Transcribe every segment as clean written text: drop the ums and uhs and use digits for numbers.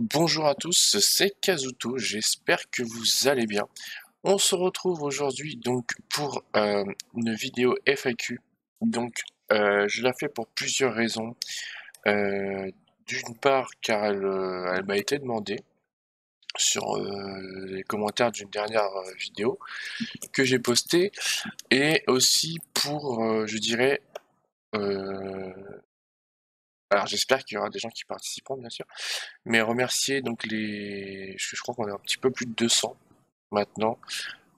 Bonjour à tous, c'est Kazuto, j'espère que vous allez bien. On se retrouve aujourd'hui donc pour une vidéo FAQ. Donc je la fais pour plusieurs raisons. Euh, D'une part car elle m'a été demandée sur les commentaires d'une dernière vidéo que j'ai postée et aussi pour, je dirais, euh, alors j'espère qu'il y aura des gens qui participeront bien sûr, mais remercier donc je crois qu'on est un petit peu plus de 200 maintenant,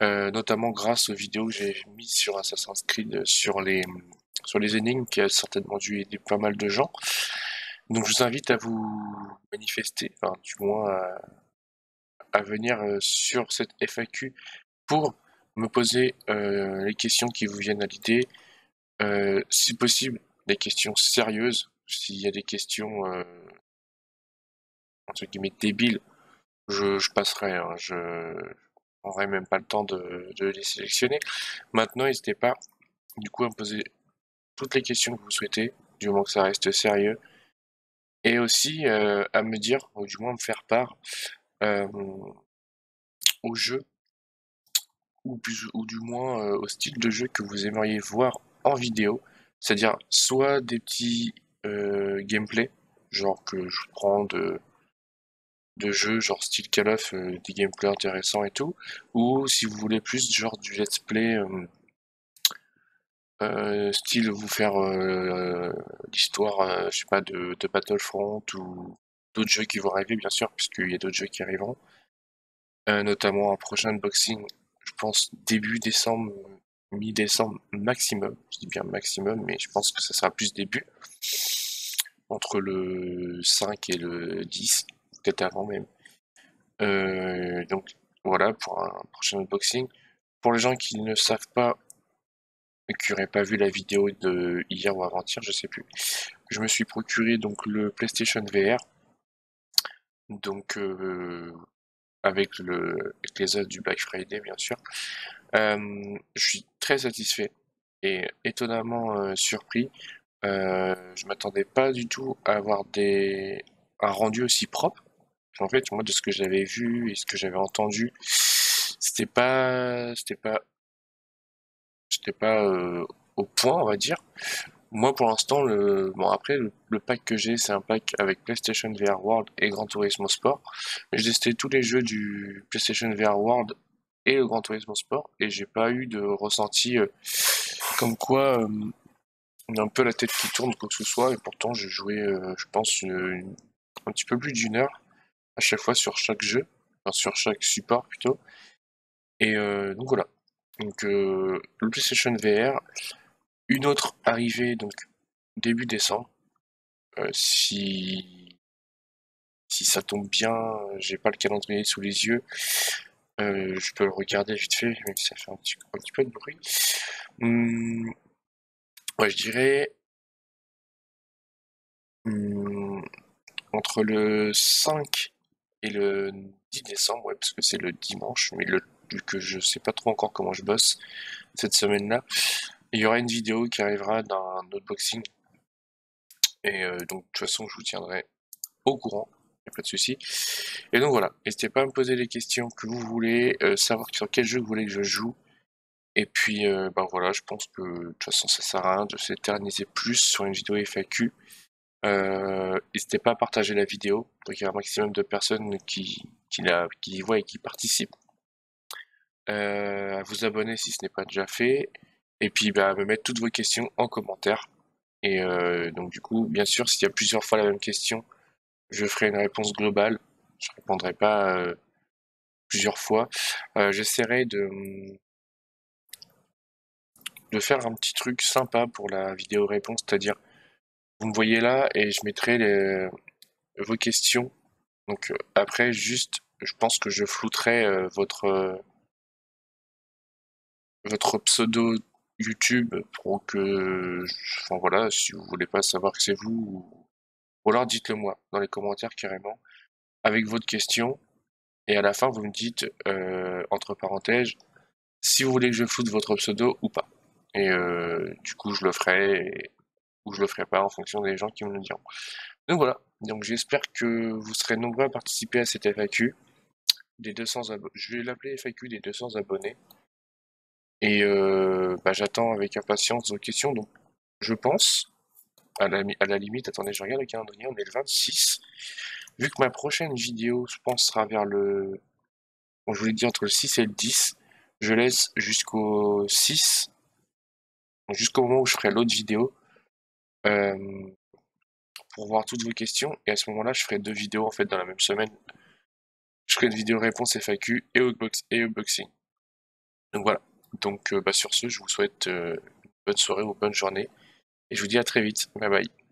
notamment grâce aux vidéos que j'ai mises sur Assassin's Creed sur les énigmes qui a certainement dû aider pas mal de gens. Donc je vous invite à vous manifester, enfin du moins à venir sur cette FAQ pour me poser les questions qui vous viennent à l'idée, si possible des questions sérieuses. S'il y a des questions entre guillemets débiles, je passerai, hein, je n'aurai même pas le temps de les sélectionner. Maintenant, n'hésitez pas du coup à me poser toutes les questions que vous souhaitez, du moment que ça reste sérieux, et aussi à me dire, ou du moins me faire part euh, au jeu, ou du moins au style de jeu que vous aimeriez voir en vidéo, c'est-à-dire soit des petits gameplays, genre que je prends de jeux genre style Call of, des gameplays intéressants et tout, ou si vous voulez plus genre du let's play style vous faire l'histoire, je sais pas, de Battlefront ou d'autres jeux qui vont arriver, bien sûr, puisqu'il y a d'autres jeux qui arriveront. Notamment un prochain unboxing, je pense début décembre, mi-décembre maximum. Je dis bien maximum, mais je pense que ça sera plus début, entre le 5 et le 10, peut-être avant même. Donc voilà pour un prochain unboxing. Pour les gens qui ne savent pas, qui n'auraient pas vu la vidéo de hier ou avant-hier, je sais plus. Je me suis procuré donc le PlayStation VR, donc avec les offres du Black Friday bien sûr. Je suis très satisfait et étonnamment surpris. Je m'attendais pas du tout à avoir un rendu aussi propre. En fait, moi de ce que j'avais vu et ce que j'avais entendu, c'était pas au point, on va dire. Moi, pour l'instant, bon après, le pack que j'ai, c'est un pack avec PlayStation VR World et Gran Turismo Sport. J'ai testé tous les jeux du PlayStation VR World et le Gran Turismo Sport et j'ai pas eu de ressenti comme quoi on a un peu la tête qui tourne quoi que ce soit et pourtant j'ai joué, je pense, un petit peu plus d'une heure à chaque fois sur chaque jeu, enfin sur chaque support plutôt. Et donc voilà. Donc le PlayStation VR, une autre arrivée donc début décembre. Si ça tombe bien, j'ai pas le calendrier sous les yeux. Je peux le regarder vite fait, même si ça fait un petit peu de bruit. Hum, ouais, je dirais hum, entre le 5 et le 10 décembre, ouais, parce que c'est le dimanche, mais vu que je sais pas trop encore comment je bosse cette semaine-là, il y aura une vidéo qui arrivera d'un unboxing. Et donc, de toute façon, je vous tiendrai au courant, y a pas de souci. Et donc voilà, n'hésitez pas à me poser les questions que vous voulez, savoir sur quel jeu vous voulez que je joue. Et puis, ben voilà, je pense que de toute façon, ça sert à rien de s'éterniser plus sur une vidéo FAQ. N'hésitez pas à partager la vidéo pour qu'il y ait un maximum de personnes qui y voient et qui participent. À vous abonner si ce n'est pas déjà fait. Et puis, bah, à me mettre toutes vos questions en commentaire. Et donc, du coup, bien sûr, s'il y a plusieurs fois la même question, je ferai une réponse globale. Je répondrai pas plusieurs fois. J'essaierai de faire un petit truc sympa pour la vidéo réponse, c'est-à-dire vous me voyez là et je mettrai vos questions. Donc après, juste, je pense que je flouterai votre pseudo YouTube pour que, enfin voilà, si vous voulez pas savoir que c'est vous, ou alors dites-le moi dans les commentaires carrément avec votre question et à la fin vous me dites entre parenthèses si vous voulez que je floute votre pseudo ou pas. Et du coup je le ferai ou je le ferai pas en fonction des gens qui me le diront. Donc voilà, donc j'espère que vous serez nombreux à participer à cette FAQ des 200 abonnés. Je vais l'appeler FAQ des 200 abonnés. Et bah, j'attends avec impatience vos questions. Donc je pense, à la limite, attendez, je regarde le calendrier, on est le 26. Vu que ma prochaine vidéo, je pense, sera vers le... Bon, je voulais dire entre le 6 et le 10. Je laisse jusqu'au 6, donc jusqu'au moment où je ferai l'autre vidéo, euh, pour voir toutes vos questions. Et à ce moment-là, je ferai 2 vidéos en fait dans la même semaine. Je ferai une vidéo réponse FAQ et unboxing. Donc voilà. Donc bah, sur ce, je vous souhaite une bonne soirée ou bonne journée. Et je vous dis à très vite. Bye bye.